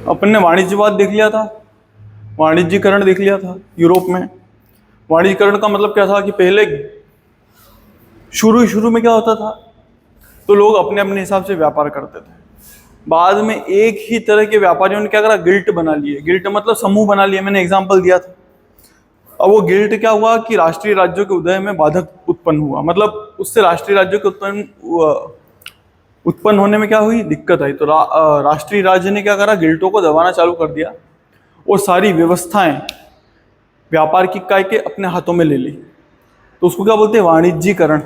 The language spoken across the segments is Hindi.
अपन ने वाणिज्यवाद देख लिया था, वाणिज्यीकरण देख लिया था यूरोप में। वाणिज्यीकरण का मतलब क्या था कि पहले शुरू में क्या होता था, तो लोग अपने अपने हिसाब से व्यापार करते थे। बाद में एक ही तरह के व्यापारियों ने क्या करा, गिल्ट बना लिए। गिल्ट मतलब समूह बना लिए, मैंने एग्जांपल दिया था। अब वो गिल्ट क्या हुआ कि राष्ट्रीय राज्यों के उदय में बाधक उत्पन्न हुआ, मतलब उससे राष्ट्रीय राज्यों के उत्पन्न होने में क्या हुई, दिक्कत आई। तो राष्ट्रीय राज्य ने क्या करा, गिल्टों को दबाना चालू कर दिया और सारी व्यवस्थाएं व्यापार की इकाई के अपने हाथों में ले ली। तो उसको क्या बोलते हैं, वाणिज्यीकरण।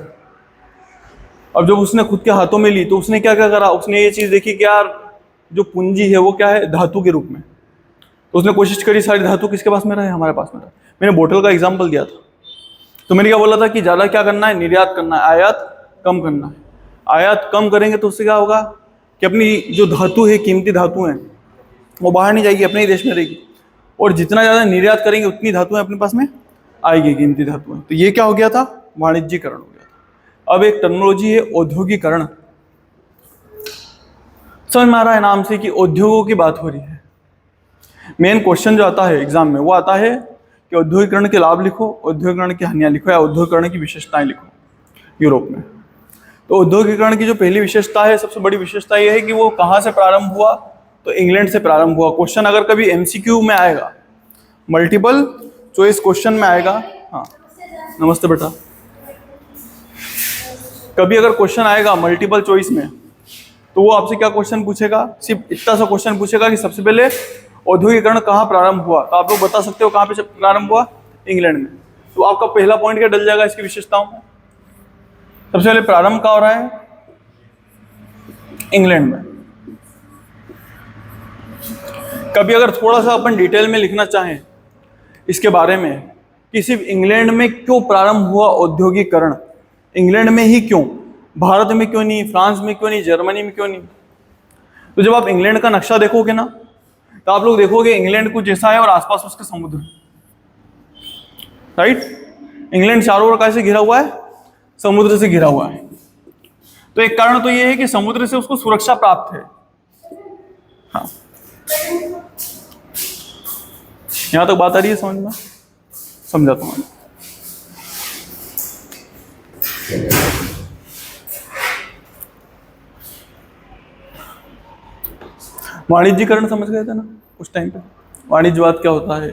अब जब उसने खुद के हाथों में ली तो उसने क्या क्या करा, उसने ये चीज देखी कि यार जो पूंजी है वो क्या है, धातु के रूप में। तो उसने कोशिश करी सारी धातु किसके पास में रहे, हमारे पास में रहे। मैंने बोतल का एग्जाम्पल दिया था, तो मैंने क्या बोला था कि ज्यादा क्या करना है, निर्यात करना है, आयात कम करना है। आयात कम करेंगे तो उससे क्या होगा कि अपनी जो धातु है, कीमती धातु है, वो बाहर नहीं जाएगी, अपने ही देश में रहेगी। और जितना ज्यादा निर्यात करेंगे उतनी धातुएं अपने पास में आएगी, कीमती धातुएं। तो ये क्या हो गया था, वाणिज्यीकरण हो गया था। अब एक टर्मिनोलॉजी है औद्योगिकरण। समझ में आ रहा है नाम से कि उद्योगों की बात हो रही है। मेन क्वेश्चन जो आता है एग्जाम में वो आता है कि औद्योगिकरण के लाभ लिखो, औद्योगिकरण की हानियां लिखो, या औद्योगिकरण की विशेषताएं लिखो यूरोप में। तो औद्योगिकरण की जो पहली विशेषता है, सबसे बड़ी विशेषता यह है कि वो कहाँ से प्रारंभ हुआ, तो इंग्लैंड से प्रारंभ हुआ। क्वेश्चन अगर कभी एमसीक्यू में आएगा, मल्टीपल चॉइस क्वेश्चन में आएगा, हाँ नमस्ते बेटा, कभी अगर क्वेश्चन आएगा मल्टीपल चॉइस में, तो वो आपसे क्या क्वेश्चन पूछेगा, सिर्फ इतना सा क्वेश्चन पूछेगा कि सबसे पहले औद्योगिकरण कहाँ प्रारंभ हुआ। तो आप लोग बता सकते हो कहाँ पे प्रारंभ हुआ, इंग्लैंड में। तो आपका पहला पॉइंट क्या डल जाएगा इसकी विशेषताओं में, सबसे पहले प्रारंभ कहाँ हो रहा है, इंग्लैंड में। कभी अगर थोड़ा सा अपन डिटेल में लिखना चाहें इसके बारे में कि सिर्फ इंग्लैंड में क्यों प्रारंभ हुआ औद्योगिकरण, इंग्लैंड में ही क्यों, भारत में क्यों नहीं, फ्रांस में क्यों नहीं, जर्मनी में क्यों नहीं। तो जब आप इंग्लैंड का नक्शा देखोगे ना, तो आप लोग देखोगे इंग्लैंड कुछ जैसा है और आसपास उसके समुद्र, राइट। इंग्लैंड चारों ओर कैसे घिरा हुआ है, समुद्र से घिरा हुआ है। तो एक कारण तो यह है कि समुद्र से उसको सुरक्षा प्राप्त है। हाँ, यहां तक बात आ रही है समझ में, समझाता हूं। वाणिज्यीकरण समझ गए थे ना उस टाइम पे, वाणिज्यवाद क्या होता है।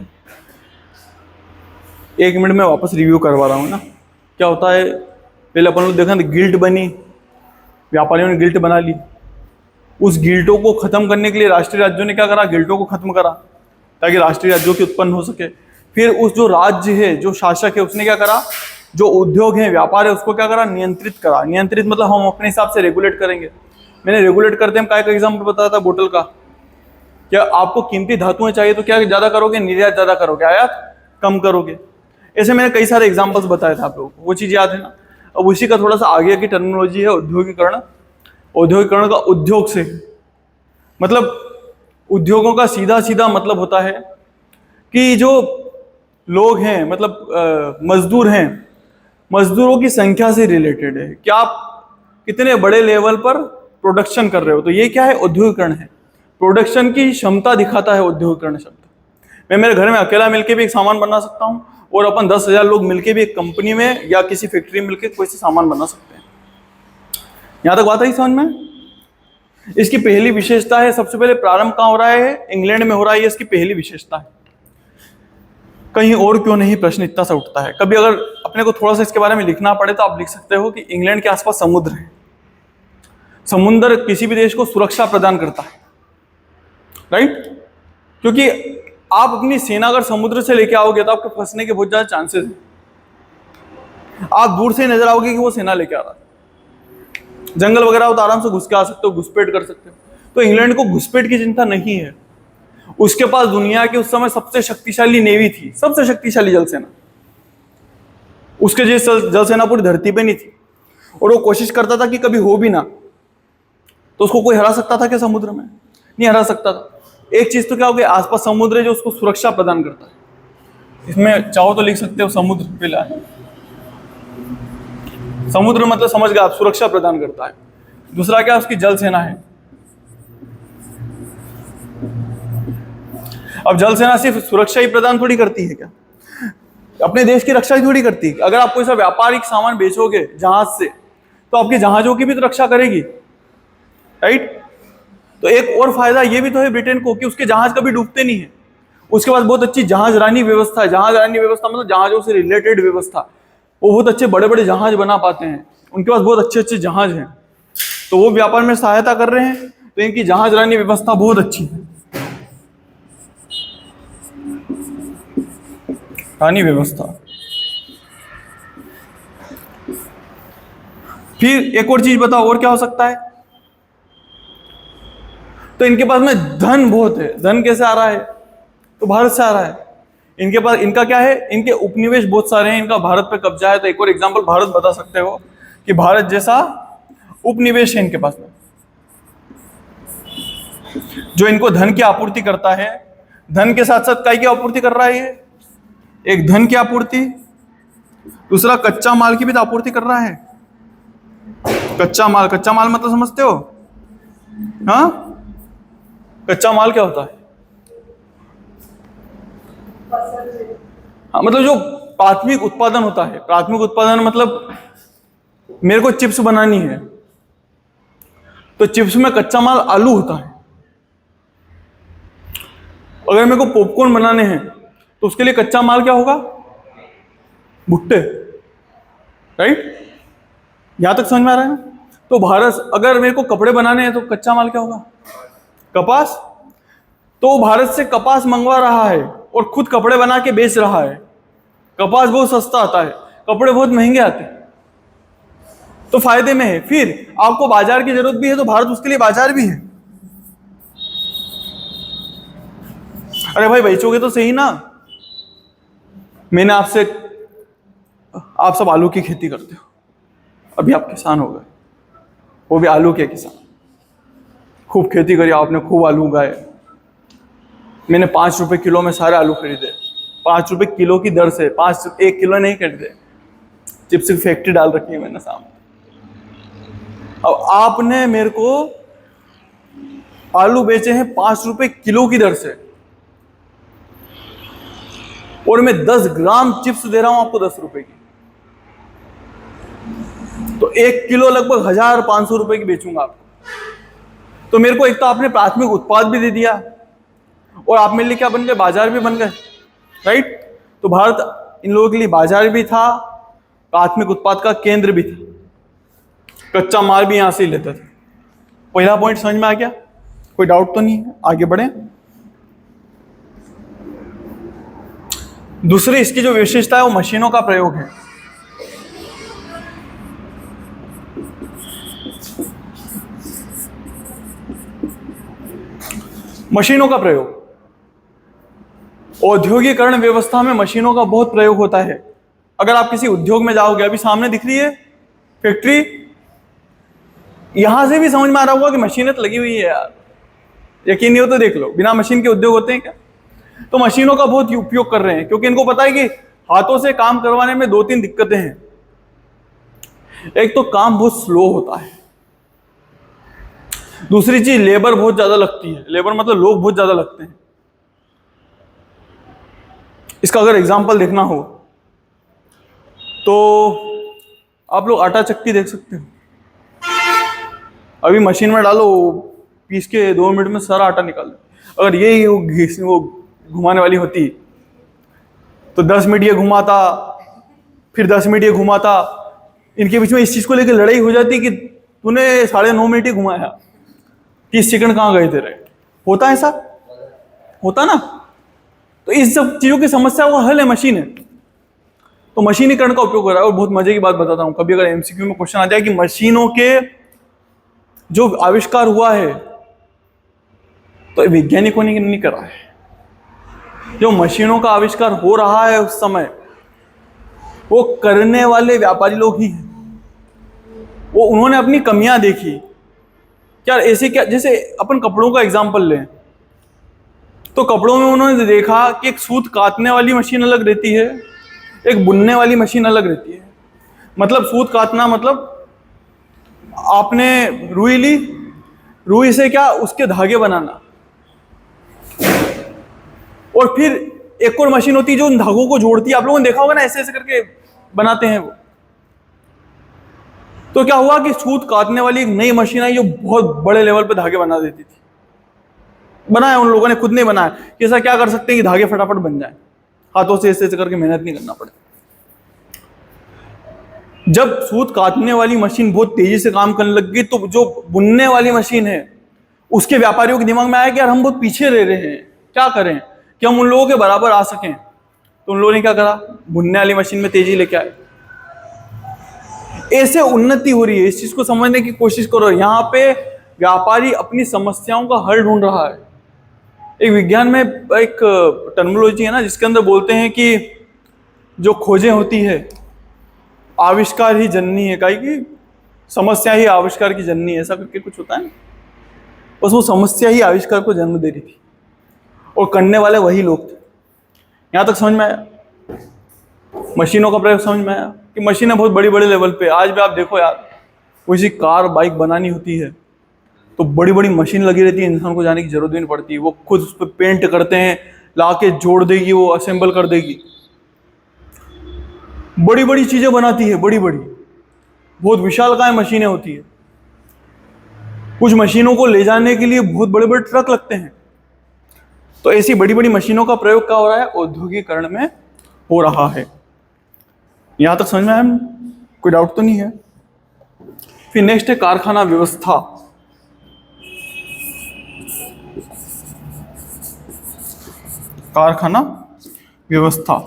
एक मिनट में वापस रिव्यू करवा रहा हूँ ना। क्या होता है, पहले अपन लोग देखा गिल्ट बनी, व्यापारियों ने गिल्ट बना ली। उस गिल्टों को खत्म करने के लिए राष्ट्रीय राज्यों ने क्या करा, गिल्टों को खत्म करा ताकि राष्ट्रीय राज्यों की उत्पन्न हो सके। फिर उस जो राज्य है, जो शासक है, उसने क्या करा, जो उद्योग है, व्यापार है, उसको क्या करा, नियंत्रित करा। नियंत्रित मतलब हम अपने हिसाब से रेगुलेट करेंगे। मैंने रेगुलेट करते हम काय का एग्जाम्पल बताया था, बोतल का। क्या आपको कीमती धातुएं चाहिए तो क्या ज्यादा करोगे, निर्यात ज्यादा करोगे, आयात कम करोगे। ऐसे मैंने कई सारे एग्जांपल्स बताए थे आप लोगों को, वो चीज याद है ना। अब उसी का थोड़ा सा आगे की टर्मिनोलॉजी है औद्योगिकरण। औद्योगिकरण का उद्योग से मतलब, उद्योगों का सीधा सीधा मतलब होता है कि जो लोग हैं, मतलब मजदूर हैं, मजदूरों की संख्या से रिलेटेड है कि आप कितने बड़े लेवल पर प्रोडक्शन कर रहे हो। तो ये क्या है, औद्योगिकरण है। प्रोडक्शन की क्षमता दिखाता है औद्योगिकरण शब्द। मैं मेरे घर में अकेला मिलकर भी एक सामान बना सकता हूँ, और अपन 10,000 लोग मिलकर भी एक कंपनी में या किसी फैक्ट्री में मिलकर कोई सा सामान बना सकते हैं। यहां तक बात आई समझ में। इसकी पहली विशेषता है, सबसे पहले प्रारंभ कहां हो रहा है, इंग्लैंड में हो रहा है। ये इसकी पहली विशेषता है, कहीं और क्यों नहीं, प्रश्न इतना सा उठता है। कभी अगर अपने को थोड़ा सा इसके बारे में लिखना पड़े तो आप लिख सकते हो कि इंग्लैंड के आसपास समुद्र है। समुद्र किसी भी देश को सुरक्षा प्रदान करता है, राइट। क्योंकि आप अपनी सेना अगर समुद्र से लेके आओगे तो आपके फंसने के बहुत ज्यादा चांसेस हैं। आप दूर से नजर आओगे कि वो सेना लेके आ रहा है। जंगल वगैरह हो तो आराम से घुस के आ सकते हो, घुसपैठ कर सकते हो। तो इंग्लैंड को घुसपैठ की चिंता नहीं है। उसके पास दुनिया की उस समय सबसे शक्तिशाली नेवी थी, सबसे शक्तिशाली जल सेना। उसके जैसे जल सेना पूरी धरती पे नहीं थी। और वो कोशिश करता था कि कभी हो भी ना, तो उसको कोई हरा सकता था क्या समुद्र में, नहीं हरा सकता था। एक चीज तो क्या हो गया, आसपास समुद्र है जो उसको सुरक्षा प्रदान करता है। इसमें चाहो तो लिख सकते हो समुद्र पहला है। समुद्र मतलब समझ गए आप, सुरक्षा प्रदान करता है। दूसरा क्या, उसकी जल सेना है। अब जल सेना सिर्फ सुरक्षा ही प्रदान थोड़ी करती है क्या, अपने देश की रक्षा ही थोड़ी करती है। अगर आप कोई सा व्यापारिक सामान बेचोगे जहाज से, तो आपके जहाजों की भी तो रक्षा करेगी, राइट। तो एक और फायदा ये भी तो है ब्रिटेन को कि उसके जहाज कभी डूबते नहीं है। उसके पास बहुत अच्छी जहाज रानी व्यवस्था है। जहाज रानी व्यवस्था मतलब जहाजों से रिलेटेड व्यवस्था। वो बहुत अच्छे बड़े बड़े जहाज बना पाते हैं, उनके पास बहुत अच्छे अच्छे जहाज हैं, तो वो व्यापार में सहायता कर रहे हैं। तो इनकी जहाज रानी व्यवस्था बहुत अच्छी है, रानी व्यवस्था। फिर एक और चीज बताओ, और क्या हो सकता है। तो इनके पास में धन बहुत है। धन कैसे आ रहा है, तो भारत से आ रहा है। इनके पास, इनका क्या है, इनके उपनिवेश बहुत सारे हैं, इनका भारत पे कब्जा है। तो एक और एग्जांपल भारत बता सकते हो कि भारत जैसा उपनिवेश है इनके पास में, जो इनको धन की आपूर्ति करता है। धन के साथ साथ काय की आपूर्ति कर रहा है ये, एक धन की आपूर्ति, दूसरा कच्चा माल की भी तो आपूर्ति कर रहा है। कच्चा माल, कच्चा माल मतलब समझते हो, हाँ। कच्चा माल क्या होता है, हाँ, मतलब जो प्राथमिक उत्पादन होता है। प्राथमिक उत्पादन मतलब मेरे को चिप्स बनानी है, तो चिप्स में कच्चा माल आलू होता है। अगर मेरे को पॉपकॉर्न बनाने हैं तो उसके लिए कच्चा माल क्या होगा, भुट्टे, राइट। यहां तक समझ में आ रहा है ना। तो भारत, अगर मेरे को कपड़े बनाने हैं तो कच्चा माल क्या होगा, कपास। तो भारत से कपास मंगवा रहा है और खुद कपड़े बना के बेच रहा है। कपास बहुत सस्ता आता है, कपड़े बहुत महंगे आते हैं, तो फायदे में है। फिर आपको बाजार की जरूरत भी है, तो भारत उसके लिए बाजार भी है। अरे भाई बेचोगे तो सही ना। मैंने आपसे, आप सब आलू की खेती करते हो, अभी आप किसान हो गए, वो भी आलू के किसान, खूब खेती करी आपने, खूब आलू उगाए। मैंने 5 रुपए किलो में सारे आलू खरीदे, 5 रुपए किलो की दर से, 1 किलो नहीं खरीदे। चिप्स की फैक्ट्री डाल रखी है मैंने सामने। अब आपने मेरे को आलू बेचे हैं 5 रुपए किलो की दर से, और मैं 10 ग्राम चिप्स दे रहा हूं आपको 10 रुपए की, तो 1 किलो लगभग 1500 रुपए की बेचूंगा आपको। तो मेरे को एक तो आपने प्राथमिक उत्पाद भी दे दिया, और आप मेरे लिए क्या बन गए, बाजार भी बन गए, राइट। तो भारत इन लोगों के लिए बाजार भी था, प्राथमिक उत्पाद का केंद्र भी था, कच्चा माल भी यहां से ही लेते थे। पहला पॉइंट समझ में आ गया, कोई डाउट तो नहीं है, आगे बढ़े। दूसरी इसकी जो विशेषता है वो मशीनों का प्रयोग है। मशीनों का प्रयोग, औद्योगिकरण व्यवस्था में मशीनों का बहुत प्रयोग होता है। अगर आप किसी उद्योग में जाओगे, अभी सामने दिख रही है फैक्ट्री, यहां से भी समझ में आ रहा होगा कि मशीनें तो लगी हुई है यार, यकीन नहीं हो तो देख लो, बिना मशीन के उद्योग होते हैं क्या। तो मशीनों का बहुत उपयोग कर रहे हैं, क्योंकि इनको पता है कि हाथों से काम करवाने में 2-3 दिक्कतें हैं। एक तो काम बहुत स्लो होता है, दूसरी चीज लेबर बहुत ज्यादा लगती है। लेबर मतलब लोग बहुत ज्यादा लगते हैं। इसका अगर एग्जांपल देखना हो तो आप लोग आटा चक्की देख सकते हो। अभी मशीन में डालो, पीस के 2 मिनट में सारा आटा निकाल दो। अगर ये वो घुमाने वाली होती तो 10 मिनट ये घुमाता, फिर 10 मिनट ये घुमाता, इनके बीच में इस चीज को लेकर लड़ाई हो जाती कि तूने 9.5 मिनट ही घुमाया, 30 सेकंड कहाँ गए तेरे। होता है ऐसा, होता ना। तो इस सब चीजों की समस्या का हल है मशीन है। तो मशीनीकरण का उपयोग हो रहा है। और बहुत मजे की बात बताता हूं, कभी अगर एमसीक्यू में क्वेश्चन आ जाए कि मशीनों के जो आविष्कार हुआ है तो वैज्ञानिकों ने नहीं करा है। जो मशीनों का आविष्कार हो रहा है उस समय, वो करने वाले व्यापारी लोग ही हैं। वो उन्होंने अपनी कमियां देखी। क्या ऐसे, क्या जैसे अपन कपड़ों का एग्जांपल लें, तो कपड़ों में उन्होंने देखा कि एक सूत काटने वाली मशीन अलग रहती है, एक बुनने वाली मशीन अलग रहती है। मतलब सूत काटना मतलब आपने रुई ली, रुई से क्या उसके धागे बनाना, और फिर एक और मशीन होती है जो उन धागों को जोड़ती है। आप लोगों ने देखा होगा ना, ऐसे ऐसे करके बनाते हैं वो। तो क्या हुआ कि सूत काटने वाली एक नई मशीन आई जो बहुत बड़े लेवल पे धागे बना देती थी। बनाया उन लोगों ने, खुद नहीं बनाया कि ऐसा क्या कर सकते हैं कि धागे फटाफट बन जाए, हाथों से ऐसे ऐसे करके मेहनत नहीं करना पड़े। जब सूत काटने वाली मशीन बहुत तेजी से काम करने लग गई तो जो बुनने वाली मशीन है उसके व्यापारियों के दिमाग में आया कि यार हम बहुत पीछे रह रहे हैं, क्या करें कि हम उन लोगों के बराबर आ सकें। तो उन लोगों ने क्या करा, बुनने वाली मशीन में तेजी लेके आए। ऐसे उन्नति हो रही है, इस चीज को समझने की कोशिश करो। यहाँ पे व्यापारी अपनी समस्याओं का हल ढूंढ रहा है। एक विज्ञान में एक टर्मिनोलॉजी है ना जिसके अंदर बोलते हैं कि जो खोजें होती है आविष्कार ही जननी है, कहीं की समस्या ही आविष्कार की जननी है, ऐसा करके कुछ होता है ना। बस वो समस्या ही आविष्कार को जन्म दे रही थी और करने वाले वही लोग थे। यहां तक समझ में आया? मशीनों का प्रयोग समझ में आया कि मशीनें बहुत बड़ी बड़े लेवल पे, आज भी आप देखो यार, कोई सी कार बाइक बनानी होती है तो बड़ी बड़ी मशीन लगी रहती है, इंसान को जाने की जरूरत भी नहीं पड़ती, वो खुद उस पर पेंट करते हैं, ला के जोड़ देगी, वो असेंबल कर देगी, बड़ी बड़ी चीजें बनाती है, बड़ी बड़ी बहुत विशालकाय मशीनें होती है। कुछ मशीनों को ले जाने के लिए बहुत बड़े बड़े ट्रक लगते हैं। तो ऐसी बड़ी बड़ी मशीनों का प्रयोग क्या हो रहा है, औद्योगिकरण में हो रहा है। यहां तक समझ में आया? कोई डाउट तो नहीं है? फिर नेक्स्ट है कारखाना व्यवस्था। कारखाना व्यवस्था,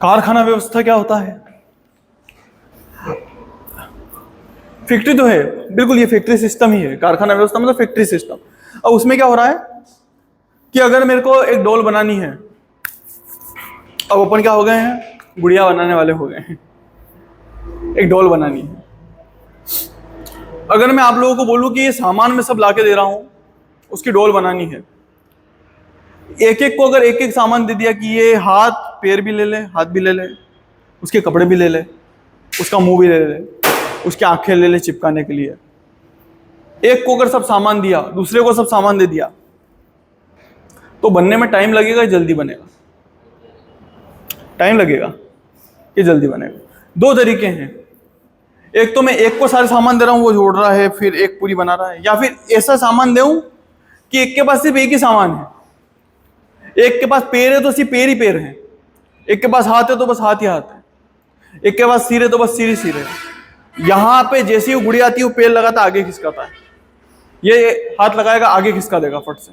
कारखाना व्यवस्था क्या होता है? फैक्ट्री तो है, बिल्कुल ये फैक्ट्री सिस्टम ही है। कारखाना व्यवस्था मतलब फैक्ट्री सिस्टम। अब उसमें क्या हो रहा है कि अगर मेरे को एक डोल बनानी है, अब अपन क्या हो गए हैं, गुड़िया बनाने वाले हो गए हैं, एक डोल बनानी है। अगर मैं आप लोगों को बोलूं कि ये सामान मैं सब लाके दे रहा हूं, उसकी डोल बनानी है, एक एक को अगर एक एक सामान दे दिया कि ये हाथ पैर भी ले ले, हाथ भी ले ले, उसके कपड़े भी ले ले, उसका मुंह भी ले ले, उसकी आंखें ले ले चिपकाने के लिए, एक को अगर सब सामान दिया, दूसरे को सब सामान दे दिया, तो बनने में टाइम लगेगा या जल्दी बनेगा? टाइम लगेगा कि जल्दी बनेगा? दो तरीके हैं, एक तो मैं एक को सारे सामान दे रहा हूं, वो जोड़ रहा है, फिर एक पूरी बना रहा है, या फिर ऐसा सामान दूं कि एक के पास सिर्फ एक ही सामान है, एक के पास पैर है तो सिर्फ पैर ही पैर है, एक के पास हाथ है तो बस हाथ ही हाथ है, एक के पास सिर है तो बस सिर ही सिर है। यहां पे जैसी वो गुड़ी आती है वो पैर लगाता आगे खिसकाता है, ये हाथ लगाएगा आगे खिसका देगा फट से,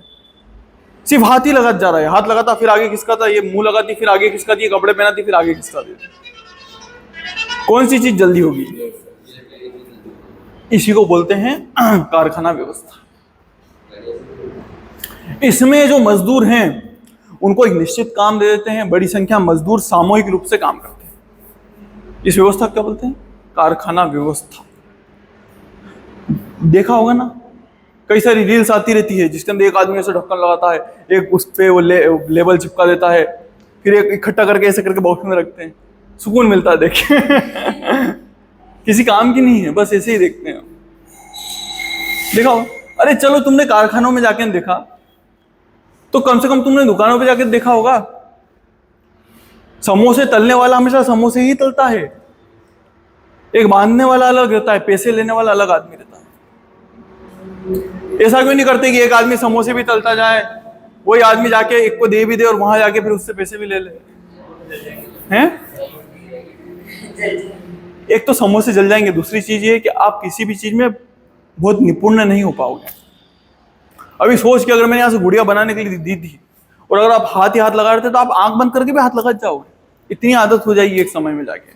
सिर्फ हाथ ही लगाता जा रहा है, हाथ लगाता फिर आगे खिसकाता, ये मुंह लगाती फिर आगे खिसकाती है, कपड़े पहनाती फिर आगे खिसका देती। कौन सी चीज जल्दी होगी? इसी को बोलते हैं कारखाना व्यवस्था। इसमें जो मजदूर हैं उनको एक निश्चित काम दे देते हैं, बड़ी संख्या मजदूर सामूहिक रूप से काम करते हैं। इस व्यवस्था को क्या बोलते हैं? कारखाना व्यवस्था। देखा होगा ना, कई सारी रील्स आती रहती है जिसके अंदर एक आदमी ऐसे ढक्कन लगाता है, एक उस पे वो लेबल चिपका देता है, फिर एक इकट्ठा करके ऐसे करके बॉक्स में रखते हैं, सुकून मिलता है देख के किसी काम की नहीं है, बस ऐसे ही देखते हैं। देखा हो? अरे चलो तुमने कारखानों में जाके देखा तो कम से कम तुमने दुकानों पे जाके देखा होगा, समोसे तलने वाला हमेशा समोसे ही तलता है, एक बांधने वाला अलग रहता है, पैसे लेने वाला अलग आदमी रहता है। ऐसा क्यों नहीं करते कि एक आदमी समोसे भी तलता जाए, वही आदमी जाके एक को दे भी दे और वहां जाके फिर उससे पैसे भी ले ले? हैं? एक तो समोसे जल जाएंगे, दूसरी चीज ये कि आप किसी भी चीज में बहुत निपुण नहीं हो पाओगे। अभी सोच के अगर मैंने यहाँ से गुड़िया बनाने के लिए दी थी और अगर आप हाथ ही हाथ लगा रहे थे तो आप आंख बंद करके भी हाथ लगा जाओगे, इतनी आदत हो जाएगी एक समय में जाके।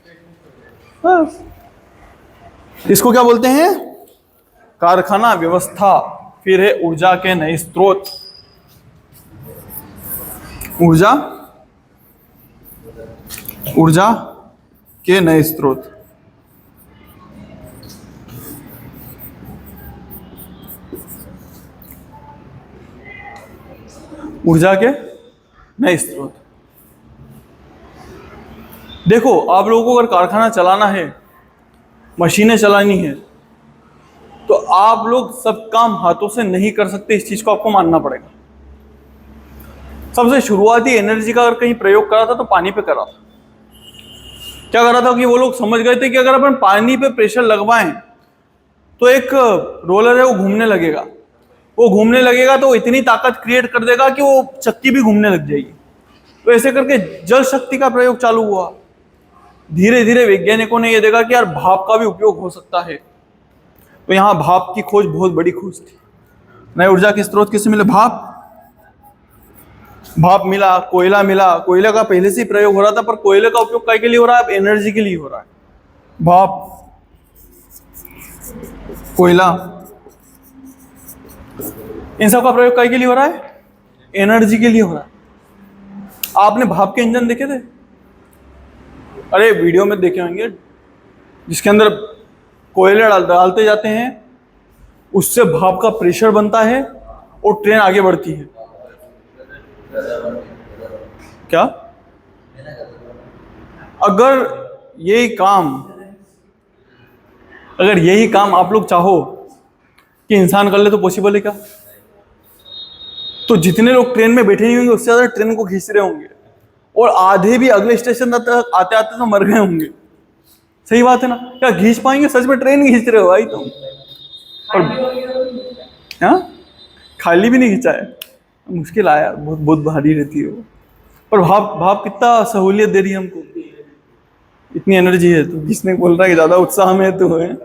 इसको क्या बोलते हैं? कारखाना व्यवस्था। फिर है ऊर्जा के नए स्रोत। ऊर्जा के नए स्रोत। ऊर्जा के नए स्रोत। देखो, आप लोगों को अगर कारखाना चलाना है, मशीनें चलानी है, तो आप लोग सब काम हाथों से नहीं कर सकते, इस चीज को आपको मानना पड़ेगा। सबसे शुरुआती एनर्जी का अगर कहीं प्रयोग करा था तो पानी पे करा था। क्या करा था कि वो लोग समझ गए थे कि अगर अपन पानी पे प्रेशर लगवाएं तो एक रोलर है वो घूमने लगेगा, वो घूमने लगेगा तो इतनी ताकत क्रिएट कर देगा कि वो चक्की भी घूमने लग जाएगी। तो ऐसे करके जल शक्ति का प्रयोग चालू हुआ। धीरे धीरे वैज्ञानिकों ने यह देखा कि यार भाप का भी उपयोग हो सकता है। तो यहाँ भाप की खोज बहुत बड़ी खोज थी। नए ऊर्जा के स्रोत किससे मिले? भाप। भाप मिला, कोयला मिला। कोयले का पहले से ही प्रयोग हो रहा था, पर कोयले का उपयोग काय के लिए हो रहा है? अब एनर्जी के लिए हो रहा है। भाप, कोयला, इन सब का प्रयोग काय के लिए हो रहा है? एनर्जी के लिए हो रहा है। आपने भाप के इंजन देखे थे? अरे वीडियो में देखे होंगे, जिसके अंदर कोयले डालते जाते हैं, उससे भाप का प्रेशर बनता है और ट्रेन आगे बढ़ती है। क्या? अगर यही काम आप लोग चाहो कि इंसान कर ले तो पॉसिबल है क्या? तो जितने लोग ट्रेन में बैठे नहीं होंगे उससे ज्यादा ट्रेन को खींच रहे होंगे, और आधे भी अगले स्टेशन तक आते आते तो मर गए होंगे। सही बात है ना? क्या खींच पाएंगे? सच में ट्रेन खींच रहे हो भाई तुम। और हाँ, खाली भी नहीं खींचा है, मुश्किल आया, बहुत बहुत भारी रहती है वो। पर भाप कितना सहूलियत दे रही है हमको, इतनी एनर्जी है। तो किसने बोल रहा है कि ज्यादा उत्साह में तो है?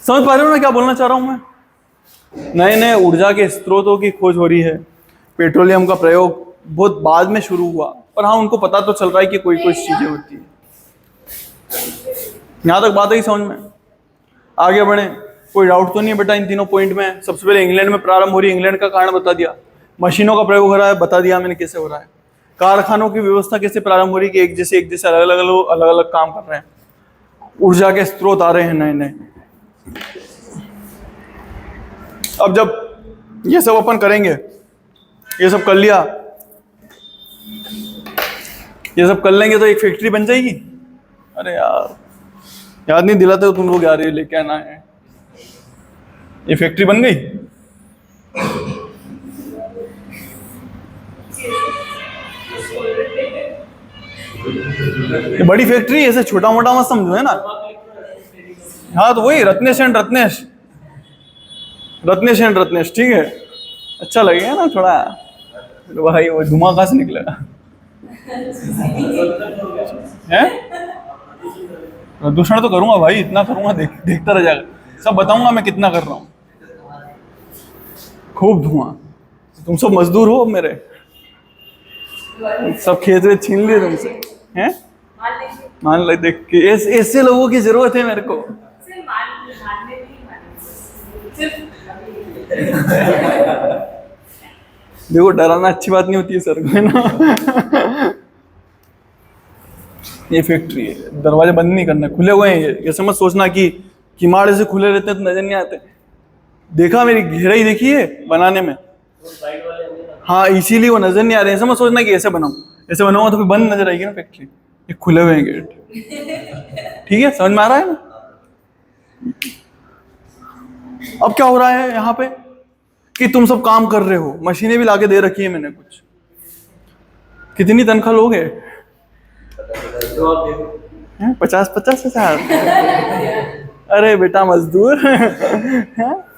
समझ पा रहे हो ना क्या बोलना चाह रहा हूं मैं? नए नए ऊर्जा के स्रोतों की खोज हो रही है। पेट्रोलियम का प्रयोग बहुत बाद में शुरू हुआ, पर हाँ उनको पता तो चल रहा है कि कोई कोई चीजें होती है। यहां तक बात है समझ में? आगे बढ़े, कोई डाउट तो नहीं है बेटा इन तीनों पॉइंट में? सबसे पहले इंग्लैंड में प्रारंभ हो रही है, इंग्लैंड का कारण बता दिया। मशीनों का प्रयोग हो रहा है, बता दिया मैंने कैसे हो रहा है। कारखानों की व्यवस्था कैसे प्रारंभ हो रही है कि एक जैसे अलग अलग काम कर रहे हैं। ऊर्जा के स्रोत आ रहे हैं नए नए। अब जब ये सब अपन करेंगे, ये सब कर लिया, ये सब कर लेंगे तो एक फैक्ट्री बन जाएगी। अरे यार याद नहीं दिलाते हो तुम लोग यार, ये लेके आना है। ये फैक्ट्री बन गई। ये बड़ी फैक्ट्री, ऐसे छोटा मोटा मत समझो, है ना? हाँ तो वही रत्नेश एंड रत्नेश, ठीक है, अच्छा लगेगा ना थोड़ा। भाई वो धुआं कहाँ से निकलेगा? है प्रदूषण तो करूंगा भाई, इतना करूंगा, देखता रह जाएगा। सब बताऊंगा मैं कितना कर रहा हूँ। खूब धुआं। तुम सब मजदूर हो मेरे, सब खेत में छीन लिए तुमसे, हैं? मान ले, देख के ऐसे लोगों की जरूरत है मेरे को। देखो डराना अच्छी बात नहीं होती है सर को, है ना? ये फैक्ट्री है, दरवाजे बंद नहीं करना, खुले हुए हैं ये समझ सोचना कि किमाड़े से खुले रहते हैं तो नजर नहीं आते। देखा मेरी गहराई देखी है बनाने में? हाँ इसीलिए वो नजर नहीं आ रहे हैं। समझ सोचना कि ऐसे बनाऊंगा तो फिर बंद नजर आएगी ना फैक्ट्री। ये खुले हुए हैं गेट, ठीक है? समझ में आ रहा है ना? अब क्या हो रहा है यहाँ पे कि तुम सब काम कर रहे हो, मशीनें भी लाके दे रखी है मैंने कुछ। कितनी तनख्वाह लोगे? 50,000। अरे बेटा मजदूर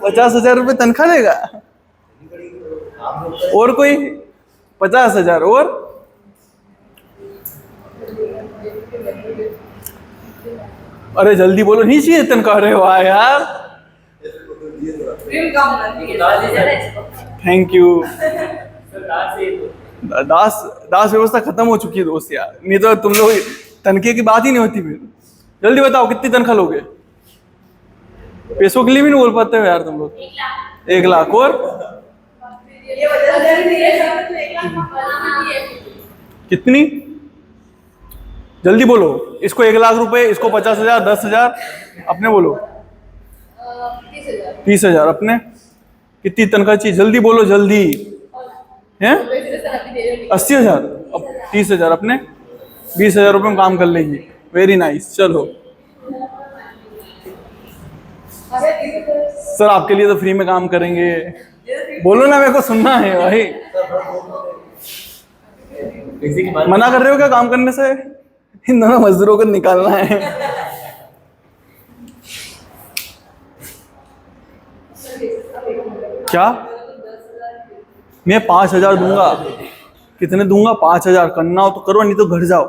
50,000 रुपये तनख्वाह देगा? और कोई 50,000 और? अरे जल्दी बोलो, नहीं चाहिए तनख्वाह? रहे हो यार, थैंक यू। दास व्यवस्था खत्म हो चुकी है दोस्त यार, नहीं तो तुम लोग तनख्वाह की बात ही नहीं होती। फिर जल्दी बताओ कितनी तनख्वाह लोगे? पैसों के लिए भी नहीं बोल पाते हो यार तुम लोग। 1 लाख। और कितनी? जल्दी बोलो। इसको 1 लाख रुपए, इसको 50,000, 10,000, अपने बोलो। 30,000 अपने। कितनी तनख्वाह चाहिए? जल्दी बोलो जल्दी। हैं 80,000, अब 30,000 अपने। 20,000 रुपये में काम कर लेंगे। वेरी नाइस, चलो सर आपके लिए तो फ्री में काम करेंगे। बोलो ना, मेरे को सुनना है भाई। मना कर रहे हो क्या काम करने से? इन दोनों मजदूरों को निकालना है। क्या? मैं 5,000 दूंगा। कितने दूंगा? 5,000। करना हो तो करो, नहीं तो घर जाओ।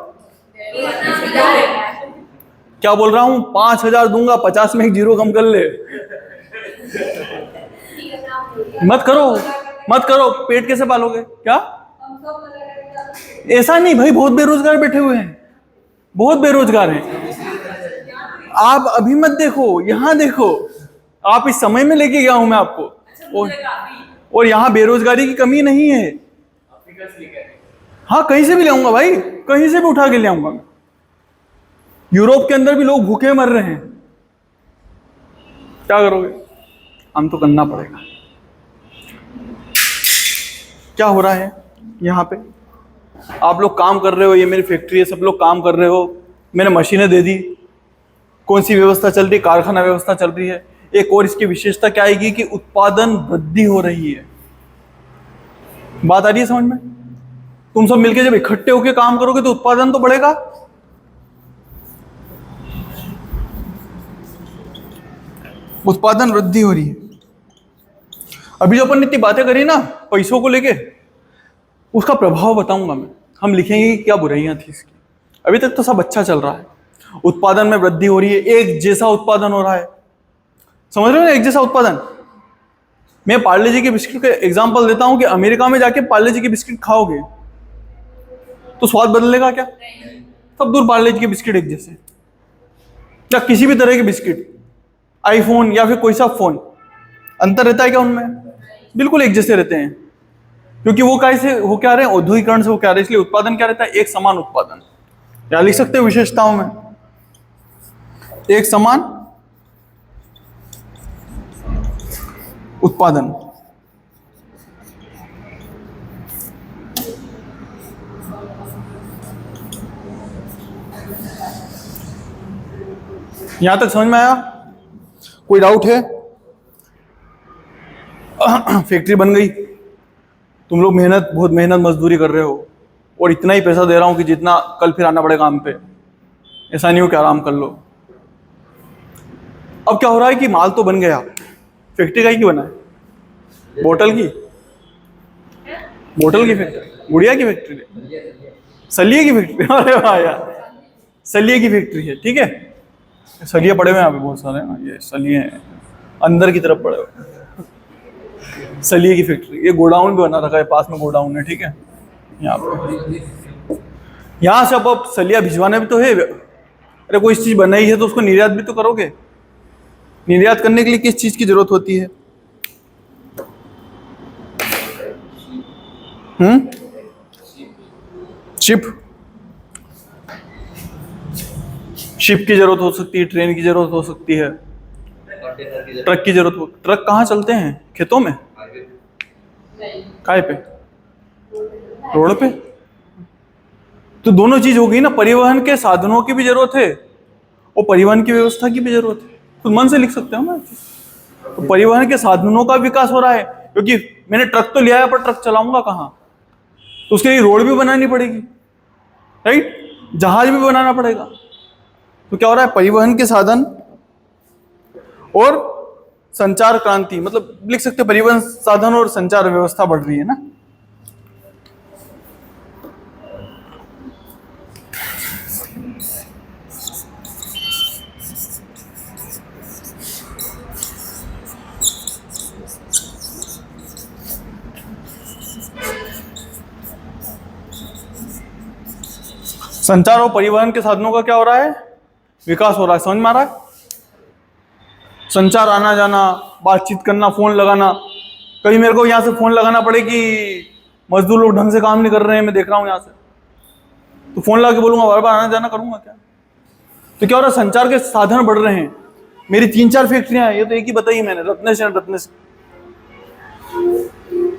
क्या बोल रहा हूँ? 5,000 दूंगा, 50 में एक जीरो कम कर ले। मत करो, मत करो। पेट कैसे पालोगे? क्या? ऐसा नहीं भाई, बहुत बेरोजगार बैठे हुए हैं, बहुत बेरोजगार हैं। आप अभी मत देखो, यहाँ देखो। आप इस समय में लेके गया हूं मैं आपको। और यहाँ बेरोजगारी की कमी नहीं है। हाँ, कहीं से भी ले आऊंगा भाई, कहीं से भी उठा के ले आऊंगा मैं। यूरोप के अंदर भी लोग भूखे मर रहे हैं। क्या करोगे? हम तो करना पड़ेगा। क्या हो रहा है यहाँ पे? आप लोग काम कर रहे हो, ये मेरी फैक्ट्री है, सब लोग काम कर रहे हो, मैंने मशीनें दे दी। कौन सी व्यवस्था चल रही? कारखाना व्यवस्था चल रही है। एक और इसकी विशेषता क्या आएगी कि उत्पादन वृद्धि हो रही है। बात आ रही है समझ में? तुम सब मिलके जब इकट्ठे होकर काम करोगे तो उत्पादन तो बढ़ेगा। उत्पादन वृद्धि हो रही है। अभी जो अपन इतनी बातें करी ना पैसों को लेके, उसका प्रभाव बताऊंगा मैं। हम लिखेंगे कि क्या बुराइयां थी इसकी। अभी तक तो सब अच्छा चल रहा है, उत्पादन में वृद्धि हो रही है, एक जैसा उत्पादन हो रहा है। समझ रहे हो ना? एक जैसा उत्पादन। मैं पार्ले जी के बिस्किट का एग्जांपल देता हूं कि अमेरिका में जाके पार्ले जी के बिस्किट खाओगे तो स्वाद बदलेगा क्या? सब दूर पार्ले जी के बिस्किट एक जैसे। या किसी भी तरह के बिस्किट, आईफोन या फिर कोई सा फोन, अंतर रहता है क्या उनमें? बिल्कुल एक जैसे रहते हैं। क्योंकि वो कैसे हो क्या रहे हैं? औद्योगिकरण से हो क्या रहे हैं, इसलिए उत्पादन क्या रहता है? एक समान उत्पादन। या लिख सकते हो विशेषताओं में, एक समान उत्पादन। यहां तक समझ में आया? कोई डाउट है? फैक्ट्री बन गई, तुम लोग बहुत मेहनत मजदूरी कर रहे हो, और इतना ही पैसा दे रहा हूं कि जितना कल फिर आना पड़े काम पे। ऐसा नहीं हो कि आराम कर लो। अब क्या हो रहा है कि माल तो बन गया, फैक्ट्री का ही क्यों बना है? बोतल की फैक्ट्री, गुड़िया की फैक्ट्री, सलिए की फैक्ट्री। अरे वाह यार, सलिए की फैक्ट्री है। ठीक है, सलिए पड़े हुए यहाँ पे बहुत सारे। ये सलिए हैं, अंदर की तरफ पड़े हुए। सलिए की फैक्ट्री, ये गोडाउन भी बना रखा है, पास में गोडाउन है। ठीक है, यहाँ पे, यहाँ से अब सलिया भिजवाना भी तो है। अरे कोई चीज बनाई है तो उसको निर्यात भी तो करोगे। निर्यात करने के लिए किस चीज की जरूरत होती है? शिप की जरूरत हो सकती है, ट्रेन की जरूरत हो सकती है, ट्रक की जरूरत हो। ट्रक कहाँ चलते हैं? खेतों में? काय पे? रोड पे? तो दोनों चीज हो गई ना, परिवहन के साधनों की भी जरूरत है और परिवहन की व्यवस्था की भी जरूरत है। तो मन से लिख सकते हो ना। तो परिवहन के साधनों का विकास हो रहा है, क्योंकि मैंने ट्रक तो लिया है, पर ट्रक चलाऊंगा कहाँ? तो उसके लिए रोड भी बनानी पड़ेगी, राइट? जहाज भी बनाना पड़ेगा। तो क्या हो रहा है? परिवहन के साधन और संचार क्रांति, मतलब लिख सकते परिवहन साधन और संचार व्यवस्था बढ़ रही है ना। संचार और परिवहन के साधनों का क्या हो रहा है? विकास हो रहा है। समझ में आ रहा है? संचार, आना जाना, बातचीत करना, फोन लगाना। कभी मेरे को यहाँ से फोन लगाना पड़े कि मजदूर लोग ढंग से काम नहीं कर रहे हैं, मैं देख रहा हूँ यहाँ से, तो फोन लगा के बोलूंगा, बार बार आना जाना करूंगा क्या? तो क्या हो रहा है? संचार के साधन बढ़ रहे हैं। मेरी 3-4 फैक्ट्रियां हैं, ये तो एक ही बताई मैंने, रत्नेश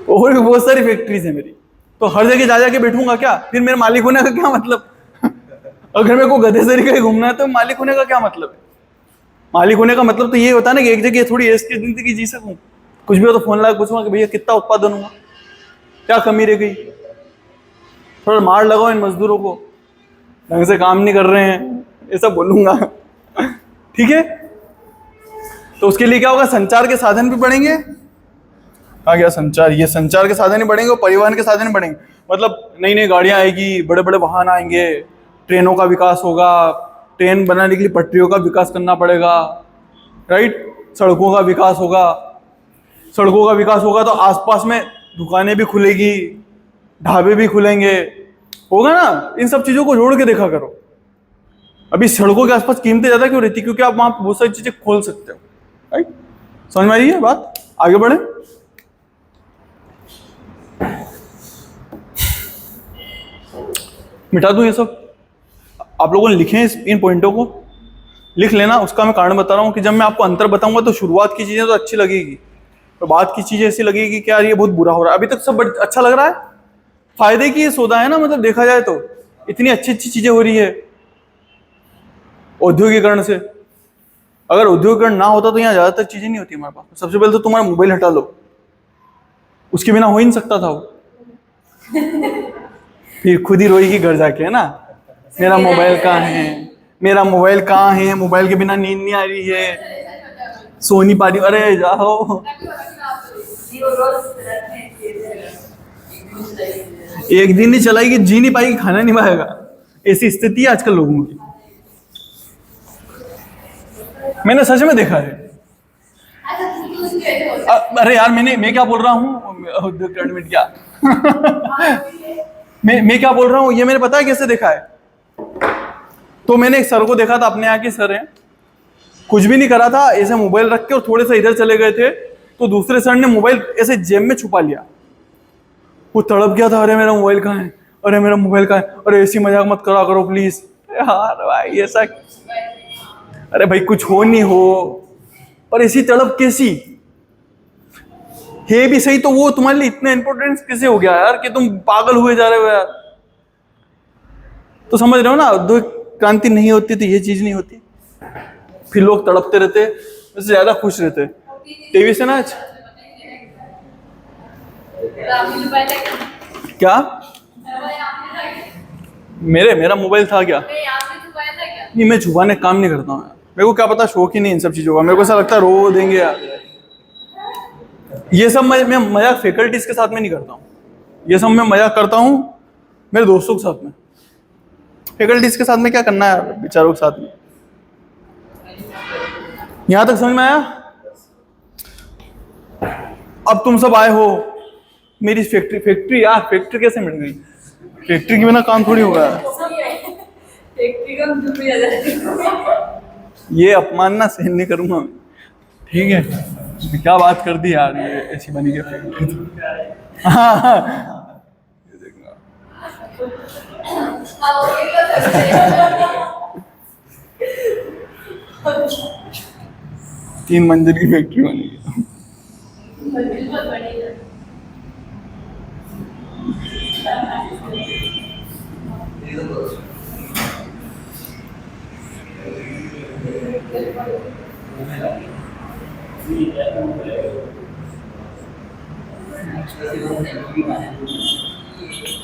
और भी बहुत सारी फैक्ट्रीज है मेरी। तो हर जगह जा जाके बैठूंगा क्या? फिर मेरे मालिक होने का क्या मतलब? अगर मेरे को गधे तरीके से घूमना है तो मालिक होने का क्या मतलब है? मालिक होने का मतलब तो ये होता है ना कि एक जगह थोड़ी ऐश की जिंदगी जी सकूं, कुछ भी हो तो फोन लगा पूछूंगा कि भैया कितना उत्पादन हुआ, क्या कमी रह गई, थोड़ा मार लगाओ इन मजदूरों को, ढंग से काम नहीं कर रहे हैं, ऐसा बोलूंगा। ठीक है, तो उसके लिए क्या होगा, संचार के साधन भी बढ़ेंगे। आ गया संचार, ये संचार के साधन ही बढ़ेंगे और परिवहन के साधन ही बढ़ेंगे। मतलब नई नई गाड़ियां आएगी, बड़े बड़े वाहन आएंगे, ट्रेनों का विकास होगा, ट्रेन बनाने के लिए पटरियों का विकास करना पड़ेगा, राइट। सड़कों का विकास होगा, सड़कों का विकास होगा तो आसपास में दुकानें भी खुलेगी, ढाबे भी खुलेंगे, होगा ना। इन सब चीजों को जोड़ के देखा करो। अभी सड़कों के आसपास कीमतें ज्यादा क्यों रहती, क्योंकि आप वहां बहुत सारी चीजें खोल सकते हो, राइट। समझ में आ रही है बात, आगे बढ़े। मिटा दूं ये सब, आप लोगों ने लिखे इन पॉइंटों को, लिख लेना। उसका मैं कारण बता रहा हूँ कि जब मैं आपको अंतर बताऊंगा तो शुरुआत की चीजें तो अच्छी लगेगी, तो बाद की चीजें ऐसी लगेगी कि यार ये बहुत बुरा हो रहा है। अभी तक सब अच्छा लग रहा है, फायदे की ये सौदा है ना, मतलब देखा जाए तो इतनी अच्छी अच्छी चीजें हो रही है औद्योगिकरण से। अगर औद्योगिकरण ना होता तो यहाँ ज्यादातर चीजें नहीं होती हमारे पास। सबसे पहले तो तुम्हारा मोबाइल हटा लो, उसके बिना हो ही नहीं सकता था वो। फिर खुद ही रोएगी घर जाके, है ना, मेरा मोबाइल कहाँ है, मेरा मोबाइल कहाँ है, मोबाइल के बिना नींद नहीं आ रही है, सो नहीं पा रही। अरे जाओ, एक दिन नहीं चलाएगी, जी नहीं पाएगी, खाना नहीं पाएगा, ऐसी स्थिति है आजकल लोगों की। मैंने सच में देखा है। अरे यार मैं क्या बोल रहा हूँ, क्या मैं क्या बोल रहा हूँ, ये मैंने पता है कैसे देखा है। तो मैंने एक सर को देखा था, अपने यहाँ के सर हैं, कुछ भी नहीं करा था, ऐसे मोबाइल रख के और थोड़े से इधर चले गए थे, तो दूसरे सर ने मोबाइल ऐसे जेब में छुपा लिया। वो तड़प गया था, अरे मेरा मोबाइल कहाँ है, अरे मेरा मोबाइल कहाँ है, अरे ऐसी मजाक मत करा करो प्लीज यार भाई, ऐसा। अरे भाई कुछ हो नहीं हो, पर ऐसी तड़प कैसी है भी सही, तो वो तुम्हारे लिए इतना इंपॉर्टेंस कैसे हो गया यार कि तुम पागल हुए जा रहे हो यार। तो समझ रहे हो ना, औद्योगिक क्रांति नहीं होती तो ये चीज नहीं होती, फिर लोग तड़पते रहते, उससे ज्यादा खुश रहते। टीवी से ना आज क्या मेरा मोबाइल था क्या? नहीं, मैं छुपाने काम नहीं करता हूँ, मेरे को क्या पता, शौक ही नहीं इन सब चीजों का। मेरे को ऐसा लगता है रो देंगे यार, ये सब मैं मजाक फैकल्टीज के साथ में नहीं करता हूँ, ये सब मैं मजाक करता हूँ मेरे दोस्तों के साथ में। फैकल्टीज के साथ में क्या करना है बेचारों के साथ में। यहां तक समझ में आया? अब तुम सब आए हो मेरी फैक्ट्री यार, फैक्ट्री कैसे मिल गई? फैक्ट्री के बिना काम थोड़ी होगा। ये अपमान ना सहन नहीं करूंगा मैं, ठीक है। क्या बात कर दी यार, ये ऐसी बनी गई फैक्ट्री। तीन मंजिल की फैक्ट्री बनी है।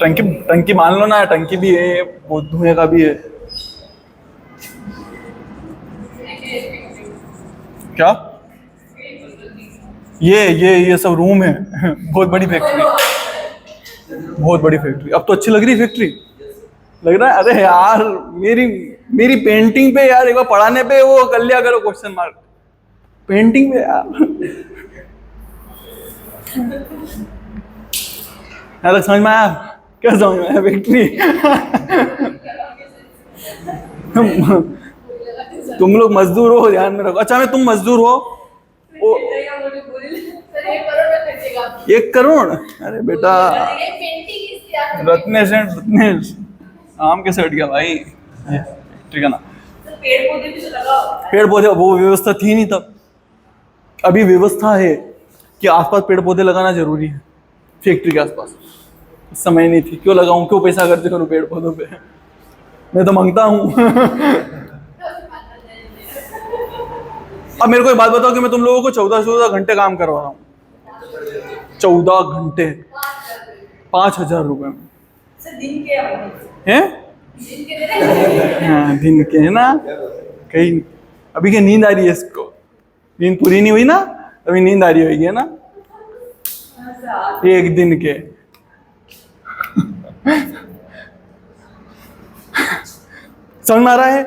टंकी मान लो ना, टंकी भी है, बहुत धुएं का भी है। क्या ये सब रूम है। बहुत बड़ी फैक्ट्री, बहुत बड़ी फैक्ट्री। अब तो अच्छी लग रही फैक्ट्री, लग रहा है। अरे यार मेरी पेंटिंग पे यार एक बार पढ़ाने पे वो कर लिया करो क्वेश्चन मार्क, पेंटिंग पे यार। यार समझ में आया? क्या समझ में आया? फैक्ट्री तुम लोग मजदूर हो, ध्यान में रखो। अच्छा मैं तुम मजदूर हो, 1 करोड़? अरे बेटा रत्नेश आम कैसे हट गया भाई, ठीक है ना। पेड़ पौधे वो व्यवस्था थी नहीं तब, अभी व्यवस्था है कि आसपास पेड़ पौधे लगाना जरूरी है फैक्ट्री के आसपास। इस समय नहीं थी, क्यों लगाऊं, क्यों पैसा खर्च करूं पेड़ पौधों पे, मैं तो मांगता हूं। अब मेरे को एक बात बताओ कि मैं तुम लोगों को 14 घंटे काम करवा रहा हूँ, 14 घंटे 5,000 रुपए में दिन के हैं। दिन के दे रहे हाँ दिन के है ना, कहीं अभी क्या नींद आ रही है इसको, नींद पूरी नहीं हुई ना, अभी नींद आ रही होगी है ना, एक दिन के। समझ में आ रहा है?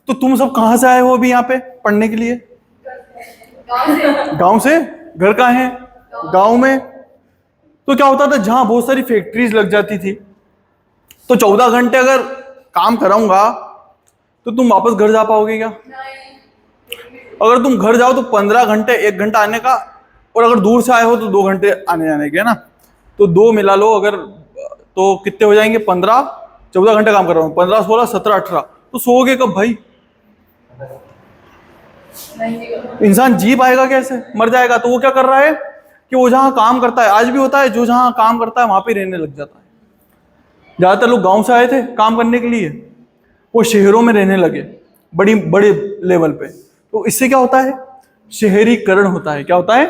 तो तुम सब कहां से आए हो अभी यहाँ पे पढ़ने के लिए? गांव से। घर कहाँ है? गांव में। तो क्या होता था, जहां बहुत सारी फैक्ट्रीज लग जाती थी, तो 14 घंटे अगर काम कराऊंगा तो तुम वापस घर जा पाओगे क्या? अगर तुम घर जाओ तो 15 घंटे, 1 घंटा आने का, और अगर दूर से आए हो तो 2 घंटे आने जाने के, है ना। तो 2 मिला लो अगर, तो कितने हो जाएंगे? 15, 14 घंटे काम कर रहा हूँ, 15, 16, 17, 18, तो सोओगे कब भाई? इंसान जी पाएगा कैसे? मर जाएगा। तो वो क्या कर रहा है कि वो जहां काम करता है, आज भी होता है, जो जहां काम करता है वहां पे रहने लग जाता है। ज्यादातर लोग गांव से आए थे काम करने के लिए, वो शहरों में रहने लगे बड़ी बड़े लेवल पे। तो इससे क्या होता है? शहरीकरण होता है। क्या होता है?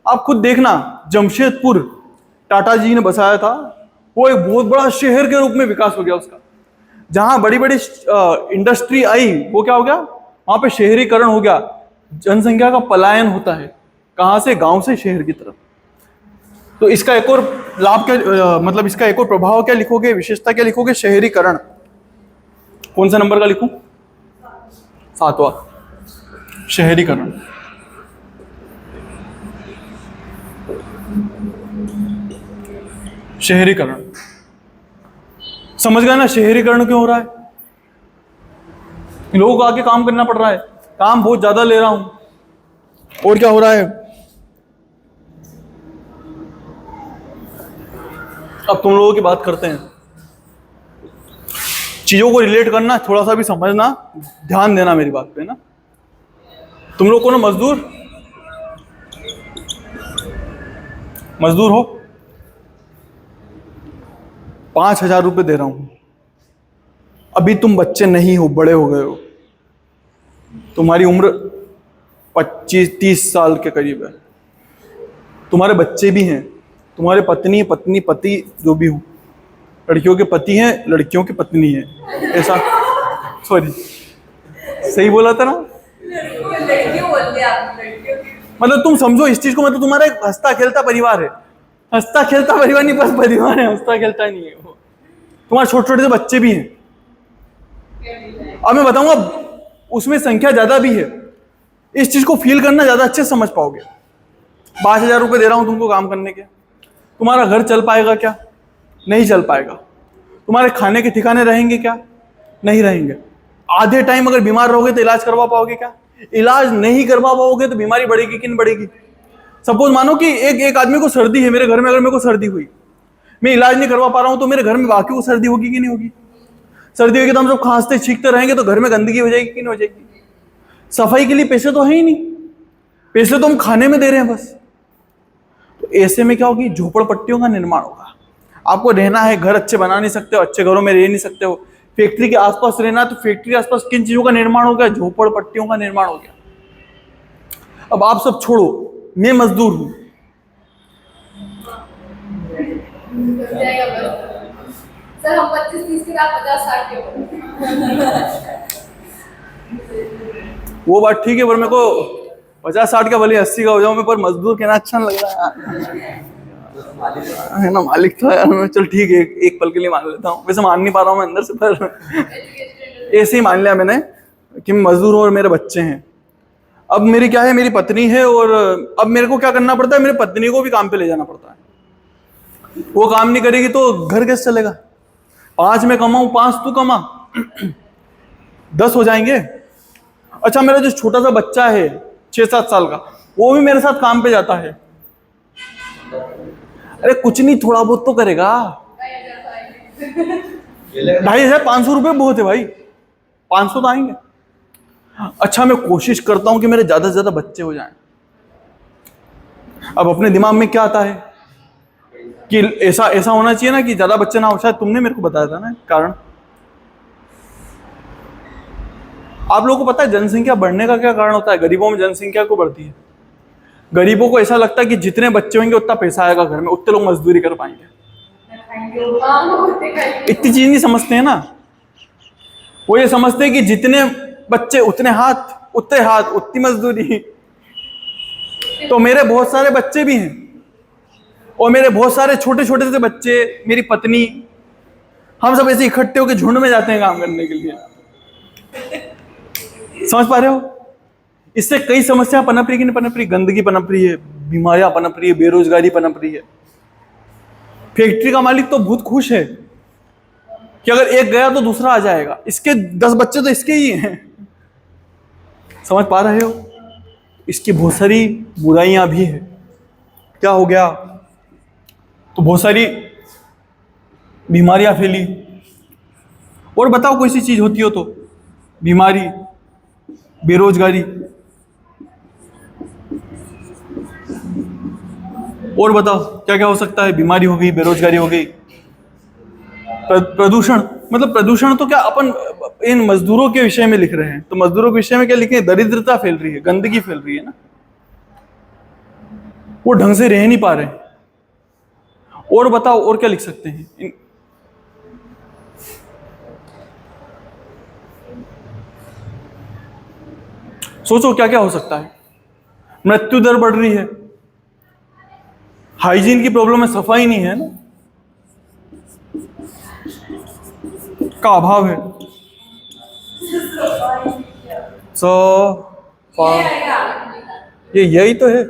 आप खुद देखना, जमशेदपुर टाटा जी ने बसाया था, वो एक बहुत बड़ा शहर के रूप में विकास हो गया उसका। जहां बड़ी बड़ी इंडस्ट्री आई, वो क्या हो गया? वहां पे शहरीकरण हो गया, जनसंख्या का पलायन होता है। कहां से? गांव से शहर की तरफ। तो इसका एक और लाभ क्या, मतलब इसका एक और प्रभाव क्या लिखोगे, विशेषता क्या लिखोगे? शहरीकरण। कौन सा नंबर का लिखूं? 7वां, शहरीकरण। शहरीकरण समझ गए ना? शहरीकरण क्यों हो रहा है? लोगों को आके काम करना पड़ रहा है, काम बहुत ज्यादा ले रहा हूं, और क्या हो रहा है? अब तुम लोगों की बात करते हैं, चीजों को रिलेट करना, थोड़ा सा भी समझना, ध्यान देना मेरी बात पे ना। तुम लोग को ना मजदूर हो, 5,000 रुपए दे रहा हूं। अभी तुम बच्चे नहीं हो, बड़े हो गए हो, तुम्हारी उम्र 25-30 साल के करीब है, तुम्हारे बच्चे भी हैं, तुम्हारे पति जो भी हो, लड़कियों के पति हैं, लड़कियों की पत्नी है, ऐसा, सॉरी सही बोला था ना? लड़कियों बोलते हैं आप, लड़कियों की। मतलब तुम समझो इस चीज को, मतलब तुम्हारा एक हंसता खेलता परिवार है, हंसता खेलता परिवार नहीं, बस परिवार है, हंसता खेलता नहीं है वो। तुम्हारे छोटे छोटे से बच्चे भी हैं, अब मैं बताऊंगा उसमें संख्या ज्यादा भी है। इस चीज को फील करना ज्यादा अच्छे से समझ पाओगे। 5,000 रुपए दे रहा हूं तुमको काम करने के, तुम्हारा घर चल पाएगा क्या? नहीं चल पाएगा। तुम्हारे खाने के ठिकाने रहेंगे क्या? नहीं रहेंगे। आधे टाइम अगर बीमार रहोगे तो इलाज करवा पाओगे क्या? इलाज नहीं करवा पाओगे तो बीमारी बढ़ेगी कि नहीं बढ़ेगी? सपोज मानो कि एक आदमी को सर्दी है मेरे घर में, अगर मेरे को सर्दी हुई, मैं इलाज नहीं करवा पा रहा हूं, तो मेरे घर में बाकी को सर्दी होगी कि नहीं होगी? सर्दी होगी तो हम सब खांसते छींकते रहेंगे, तो घर में गंदगी हो जाएगी कि नहीं हो जाएगी? सफाई के लिए पैसे तो है ही नहीं, पैसे तो हम खाने में दे रहे हैं बस। तो ऐसे में क्या होगी? झोपड़पट्टियों का निर्माण होगा। आपको रहना है, घर अच्छे बना नहीं सकते हो, अच्छे घरों में रह नहीं सकते हो, फैक्ट्री के आसपास रहना, तो फैक्ट्री के आसपास किन चीजों का निर्माण हो गया? झोपड़पट्टियों का निर्माण हो गया। अब आप सब छोड़ो, मैं मजदूर हूं, सर हम 25-30 के, आप 50-60 के हो। वो बात ठीक है, पर मेरे को 50-60 का भले 80 का हो जाऊं मैं, पर मजदूर कहना अच्छा नहीं लग रहा है ना। मालिक तो यार मैं, चल ठीक है, एक पल के लिए मान लेता हूँ, वैसे मान नहीं पा रहा हूँ मैं अंदर से, पर ऐसे ही मान लिया मैंने कि मैं मजदूर हूँ और मेरे बच्चे हैं। अब मेरी क्या है, मेरी पत्नी है, और अब मेरे को क्या करना पड़ता है? मेरी पत्नी को भी काम पे ले जाना पड़ता है। वो काम नहीं करेगी तो घर कैसे चलेगा? 5 मैं कमाऊं, 5 तू कमा, 10 हो जाएंगे। अच्छा, मेरा जो छोटा सा बच्चा है 6-7 साल का, वो भी मेरे साथ काम पे जाता है। अरे कुछ नहीं, थोड़ा बहुत तो करेगा। 2,500 रुपये बहुत है भाई, 500 तो आएंगे। अच्छा, मैं कोशिश करता हूं कि मेरे ज्यादा से ज्यादा बच्चे हो जाएं। अब अपने दिमाग में क्या आता है कि ऐसा होना चाहिए ना कि ज्यादा बच्चे ना हो। शायद तुमने मेरे को बताया था ना कारण। आप लोगों को पता है जनसंख्या बढ़ने का क्या कारण होता है? गरीबों में जनसंख्या को बढ़ती है। गरीबों को ऐसा लगता है कि जितने बच्चे होंगे उतना पैसा आएगा घर में, उतने लोग मजदूरी कर पाएंगे। इतनी चीज नहीं समझते हैं ना। वो ये समझते हैं कि जितने बच्चे उतने हाथ, उतने हाथ उतनी मजदूरी। तो मेरे बहुत सारे बच्चे भी हैं और मेरे बहुत सारे छोटे छोटे से बच्चे, मेरी पत्नी, हम सब ऐसे इकट्ठे होकर झुंड में जाते हैं काम करने के लिए। समझ पा रहे हो? इससे कई समस्या पनप रही कि नहीं पनप रही? गंदगी पनप रही है, बीमारियां पनप रही है, बेरोजगारी पनप रही है। फैक्ट्री का मालिक तो बहुत खुश है कि अगर एक गया तो दूसरा आ जाएगा, इसके 10 बच्चे तो इसके ही हैं। समझ पा रहे हो? इसकी बहुत सारी बुराइयां भी है। क्या हो गया? तो बहुत सारी बीमारियां फैली। और बताओ कोई सी चीज होती हो तो, बीमारी, बेरोजगारी, और बताओ क्या क्या हो सकता है? बीमारी हो गई, बेरोजगारी हो गई, प्रदूषण। मतलब प्रदूषण तो क्या अपन इन मजदूरों के विषय में लिख रहे हैं, तो मजदूरों के विषय में क्या लिखे? दरिद्रता फैल रही है, गंदगी फैल रही है ना, वो ढंग से रह नहीं पा रहे। और बताओ और क्या लिख सकते हैं? सोचो क्या क्या हो सकता है। मृत्यु दर बढ़ रही है, हाइजीन की प्रॉब्लम है, सफाई नहीं है ना, का अभाव है। ये यही तो है।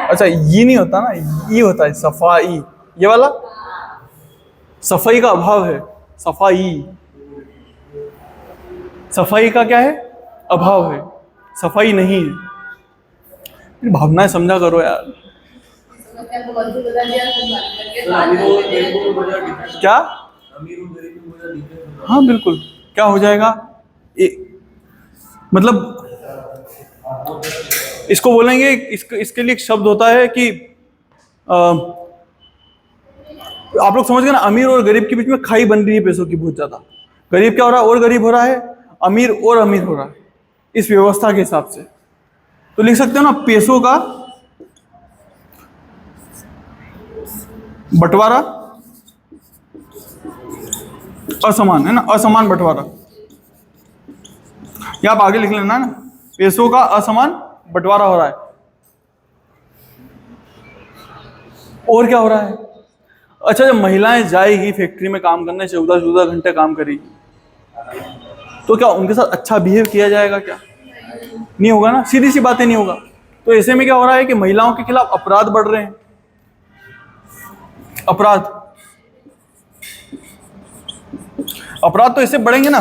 अच्छा, ये नहीं होता ना, ये होता है सफाई, ये वाला सफाई का अभाव है। सफाई, सफाई का क्या है? अभाव है, सफाई नहीं है। भावनाएं समझा करो यार। क्या? हाँ बिल्कुल। क्या हो जाएगा? मतलब इसको बोलेंगे, इसके लिए एक शब्द होता है कि आप लोग समझ गए ना, अमीर और गरीब के बीच में खाई बन रही है पैसों की बहुत ज्यादा। गरीब क्या हो रहा है? और गरीब हो रहा है, अमीर और अमीर हो रहा है इस व्यवस्था के हिसाब से। तो लिख सकते हो ना, पैसों का बंटवारा असमान है ना, असमान बंटवारा। या आप आगे लिख लेना ना, पैसों का असमान बंटवारा हो रहा है। और क्या हो रहा है? अच्छा, जब महिलाएं जाएगी फैक्ट्री में काम करने, 14 घंटे काम करेगी, तो क्या उनके साथ अच्छा बिहेव किया जाएगा? क्या नहीं होगा ना, सीधी सी बातें नहीं होगा। तो ऐसे में क्या हो रहा है कि महिलाओं के खिलाफ अपराध बढ़ रहे हैं। अपराध तो ऐसे बढ़ेंगे ना।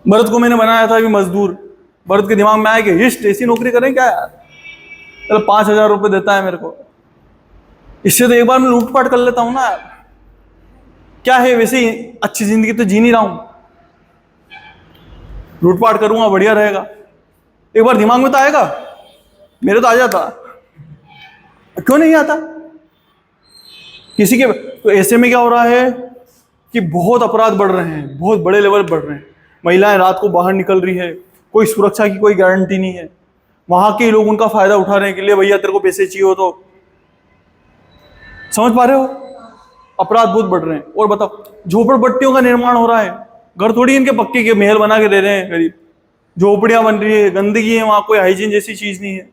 भरत को मैंने बनाया था अभी मजदूर, भरत के दिमाग में आया कि हिस्ट ऐसी नौकरी करें क्या यार, चलो 5,000 रुपये देता है मेरे को, इससे तो एक बार मैं लूटपाट कर लेता हूं ना यार। क्या है, वैसे ही अच्छी जिंदगी तो जी नहीं रहा हूं, लूटपाट करूंगा बढ़िया रहेगा। एक बार दिमाग में तो आएगा, मेरे तो आ जाता, क्यों नहीं आता किसी के? तो ऐसे में क्या हो रहा है कि बहुत अपराध बढ़ रहे हैं, बहुत बड़े लेवल बढ़ रहे हैं। महिलाएं रात को बाहर निकल रही है, कोई सुरक्षा की कोई गारंटी नहीं है। वहां के लोग उनका फायदा उठा रहे हैं कि ले भैया तेरे को पैसे चाहिए हो तो। समझ पा रहे हो? अपराध बहुत बढ़ रहे हैं। और बताओ, झोपड़पट्टियों का निर्माण हो रहा है, घर थोड़ी इनके पक्के के महल बना के दे रहे हैं गरीब, झोपड़ियां बन रही है, गंदगी है वहां, कोई हाइजीन जैसी चीज नहीं है,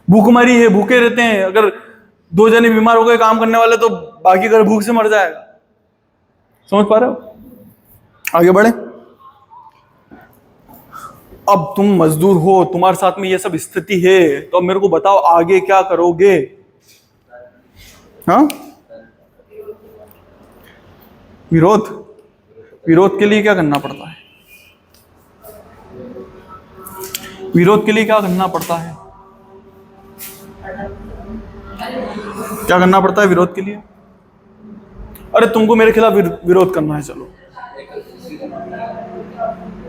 भूखमरी है, भूखे रहते हैं। अगर 2 जने बीमार हो गए काम करने वाले तो बाकी घर भूख से मर जाएगा। समझ पा रहे हो? आगे बढ़े। अब तुम मजदूर हो, तुम्हारे साथ में ये सब स्थिति है, तो अब मेरे को बताओ आगे क्या करोगे? हाँ, विरोध। विरोध के लिए क्या करना पड़ता है? विरोध के लिए क्या करना पड़ता है? क्या करना पड़ता है विरोध के लिए? अरे तुमको मेरे खिलाफ विरोध करना है, चलो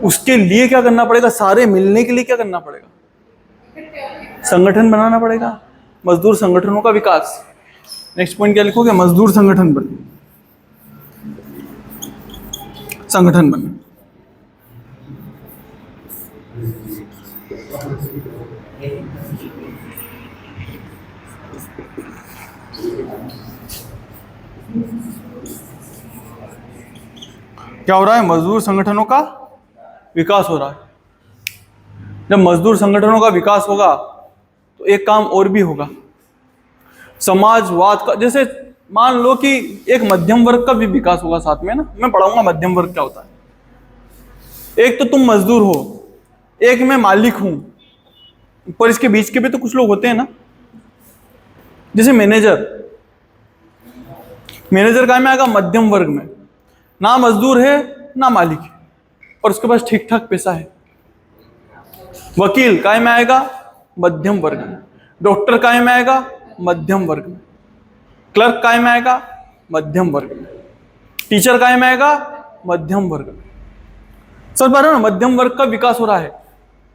उसके लिए क्या करना पड़ेगा? सारे मिलने के लिए क्या करना पड़ेगा? संगठन बनाना पड़ेगा, मजदूर संगठनों का विकास। नेक्स्ट पॉइंट क्या लिखोगे? मजदूर संगठन बने, संगठन बने। क्या हो रहा है? मजदूर संगठनों का विकास हो रहा है। जब मजदूर संगठनों का विकास होगा तो एक काम और भी होगा, समाजवाद का। जैसे मान लो कि एक मध्यम वर्ग का भी विकास होगा साथ में ना। मैं पढ़ाऊंगा मध्यम वर्ग क्या होता है। एक तो तुम मजदूर हो, एक मैं मालिक हूं, पर इसके बीच के भी तो कुछ लोग होते हैं ना। जैसे मैनेजर, मैनेजर का में आएगा मध्यम वर्ग में, ना मजदूर है ना मालिक है, और उसके पास ठीक ठाक पैसा है। वकील काय में आएगा? मध्यम वर्ग में। डॉक्टर काय में आएगा? मध्यम वर्ग में। क्लर्क काय में आएगा? मध्यम वर्ग में। टीचर काय में आएगा? मध्यम वर्ग में। सर बार ना मध्यम वर्ग का विकास हो रहा है।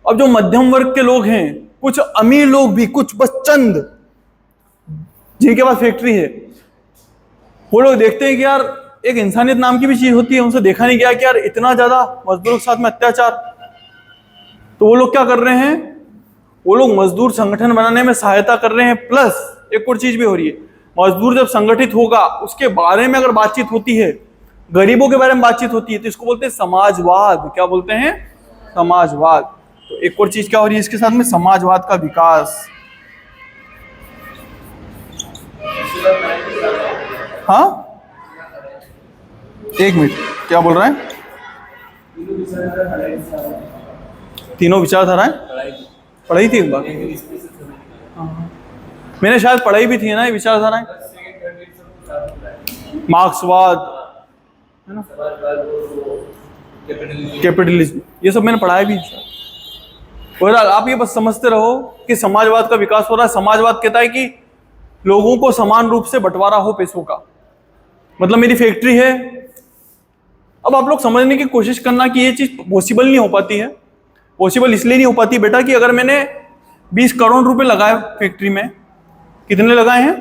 अब जो मध्यम वर्ग के लोग हैं, कुछ अमीर लोग भी, कुछ बस चंद जिनके पास फैक्ट्री है, वो लोग देखते हैं कि यार एक इंसानियत नाम की भी चीज होती है, उनसे देखा नहीं गया कि यार इतना ज्यादा मजदूरों के साथ में अत्याचार। तो वो लोग क्या कर रहे हैं? वो लोग मजदूर संगठन बनाने में सहायता कर रहे हैं। प्लस एक और चीज भी हो रही है, मजदूर जब संगठित होगा उसके बारे में अगर बातचीत होती है, गरीबों के बारे में बातचीत होती है, तो इसको बोलते हैं समाजवाद। क्या बोलते हैं? समाजवाद। तो एक और चीज क्या हो रही है इसके साथ में? समाजवाद का विकास। हाँ, एक मिनट, क्या बोल रहा है? तीनों विचारधाराएं पढ़ी थी एक बार। मैंने शायद पढ़ाई भी थी ना ये विचारधाराएं। मार्क्सवाद है ना, कैपिटलिज्म, ये सब मैंने पढ़ाया भी है। और आप ये बस समझते रहो कि समाजवाद का विकास हो रहा है। समाजवाद कहता है कि लोगों को समान रूप से बंटवारा हो पैसों का। मतलब मेरी फैक्ट्री है। अब आप लोग समझने की कोशिश करना कि ये चीज पॉसिबल नहीं हो पाती है। पॉसिबल इसलिए नहीं हो पाती बेटा कि अगर मैंने 20 करोड़ रुपए लगाए फैक्ट्री में, कितने लगाए हैं?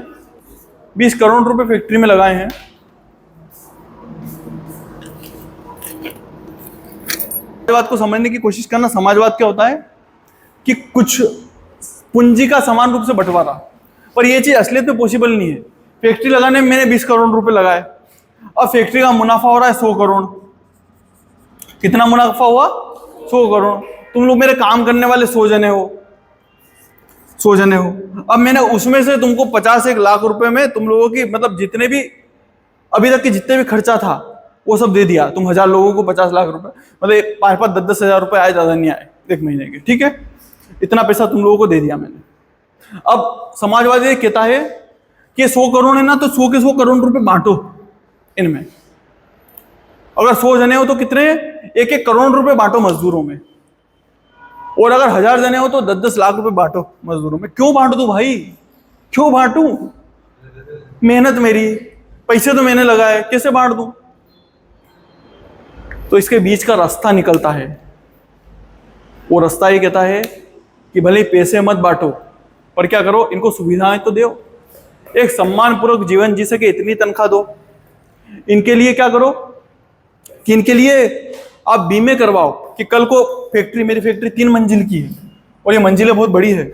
20 करोड़ रुपए फैक्ट्री में लगाए हैं। समाजवाद को समझने की कोशिश करना। समाजवाद क्या होता है कि कुछ पूंजी का समान रूप से बंटवारा, पर यह चीज असलियत में पॉसिबल नहीं है। फैक्ट्री लगाने में मैंने 20 करोड़ रुपए लगाए, अब फैक्ट्री का मुनाफा हो रहा है 100 करोड़। कितना मुनाफा हुआ? 100 करोड़। तुम लोग मेरे काम करने वाले 100 जने हो, 100 जने हो। अब मैंने उसमें से तुमको 50-1 लाख रुपए में तुम लोगों की मतलब जितने भी अभी तक के जितने भी खर्चा था वो सब दे दिया। तुम 1000 लोगों को 50 लाख रुपए, मतलब 5-5, 10-10 हजार रुपए आए, ज्यादा नहीं आए एक महीने के, ठीक है? इतना पैसा तुम लोगों को दे दिया मैंने। अब समाजवादी कहता है कि 100 करोड़ है ना, तो 100 के 100 करोड़ रुपए बांटो इनमें। अगर 100 जने हो तो कितने? 1-1 करोड़ रुपए बांटो मजदूरों में। और अगर 1000 जने हो तो 10-10 लाख रुपए बांटो मजदूरों में। क्यों बांट दूं भाई? क्यों बांटूं? मेहनत मेरी, पैसे तो मैंने लगाए, कैसे बांट दूं? तो इसके बीच का रास्ता निकलता है। वो रास्ता ये कहता है कि भले पैसे मत बांटो, पर क्या करो, इनको सुविधाएं तो दो। एक सम्मानपूर्वक जीवन जी सके इतनी तनख्वाह दो। इनके लिए क्या करो कि इनके लिए आप बीमे करवाओ कि कल को फैक्ट्री, मेरी फैक्ट्री 3 मंजिल की है और ये मंजिलें बहुत बड़ी है।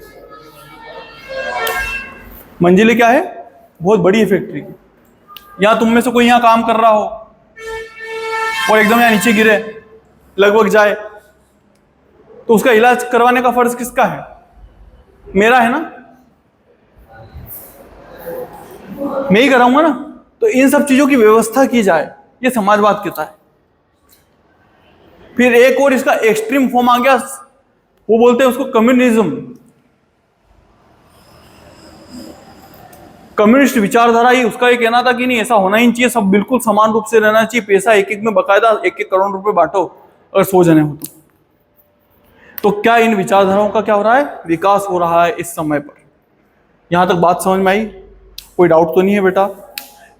मंजिलें क्या है? बहुत बड़ी है फैक्ट्री की। यहां तुम में से कोई यहां काम कर रहा हो और एकदम यहां नीचे गिरे, लगभग जाए, तो उसका इलाज करवाने का फर्ज किसका है? मेरा है ना, मैं ही कराऊंगा ना। तो इन सब चीजों की व्यवस्था की जाए, ये समाजवाद कहता है। फिर एक और इसका एक्सट्रीम फॉर्म आ गया, वो बोलते हैं उसको कम्युनिज्म। कम्युनिस्ट विचारधारा ही उसका ये कहना था कि नहीं, ऐसा होना ही चाहिए, सब बिल्कुल समान रूप से रहना चाहिए, पैसा एक-एक में बकायदा 1-1 करोड़ रुपए बांटो अगर 100 जने हो तो क्या इन विचारधाराओं का क्या हो रहा है? विकास हो रहा है इस समय पर। यहां तक बात समझ में आई? कोई डाउट तो नहीं है बेटा?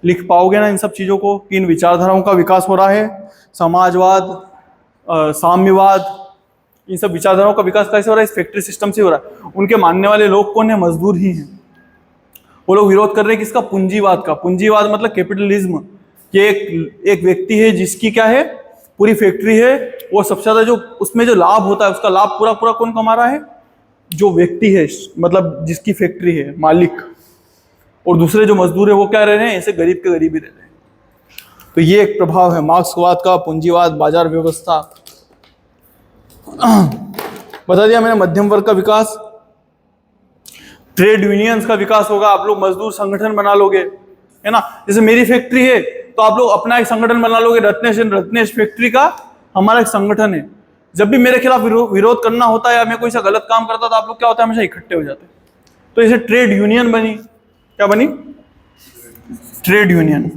लिख पाओगे ना इन सब चीजों को कि इन विचारधाराओं का विकास हो रहा है? समाजवाद, साम्यवाद, इन सब विचारधाराओं का विकास कैसे हो रहा है? इस फैक्ट्री सिस्टम से हो रहा है। उनके मानने वाले लोग कौन है? मजदूर ही हैं। वो लोग विरोध कर रहे हैं किसका? पूंजीवाद का। पूंजीवाद मतलब कैपिटलिज्म। ये एक व्यक्ति है जिसकी क्या है? पूरी फैक्ट्री है, वो सबसे ज्यादा जो उसमें जो लाभ होता है उसका लाभ पूरा पूरा कौन कमा रहा है? जो व्यक्ति है, मतलब जिसकी फैक्ट्री है, मालिक। और दूसरे जो मजदूर है वो क्या रह रहे हैं? ऐसे गरीब के गरीब ही रह रहे हैं। तो ये एक प्रभाव है मार्क्सवाद का, पूंजीवाद, बाजार व्यवस्था। बता दिया मैंने। मध्यम वर्ग का विकास, ट्रेड यूनियंस का विकास होगा। आप लोग मजदूर संगठन बना लोगे, है ना। जैसे मेरी फैक्ट्री है तो आप लोग अपना एक संगठन बना लोगे, रत्नेश फैक्ट्री का हमारा एक संगठन है। जब भी मेरे खिलाफ विरोध करना होता है या मैं कोई सा गलत काम करता तो आप लोग क्या होता है? हमेशा इकट्ठे हो जाते। तो इसे ट्रेड यूनियन बनी। क्या बनी? Trade union.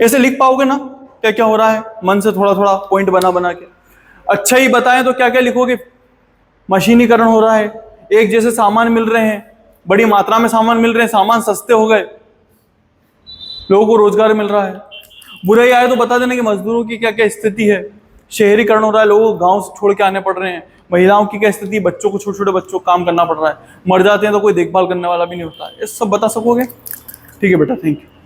ऐसे लिख पाओगे ना क्या क्या हो रहा है? मन से थोड़ा थोड़ा पॉइंट बना बना के। अच्छा ही बताएं तो क्या क्या लिखोगे? मशीनीकरण हो रहा है, एक जैसे सामान मिल रहे हैं, बड़ी मात्रा में सामान मिल रहे हैं, सामान सस्ते हो गए, लोगों को रोजगार मिल रहा है। बुराई आए तो बता देना कि मजदूरों की क्या क्या स्थिति है। शहरीकरण हो रहा है, लोगों को गांव से छोड़ के आने पड़ रहे हैं। महिलाओं की क्या स्थिति, बच्चों को, छोटे छोटे बच्चों को काम करना पड़ रहा है, मर जाते हैं तो कोई देखभाल करने वाला भी नहीं होता है। ये सब बता सकोगे? ठीक है बेटा, थैंक यू।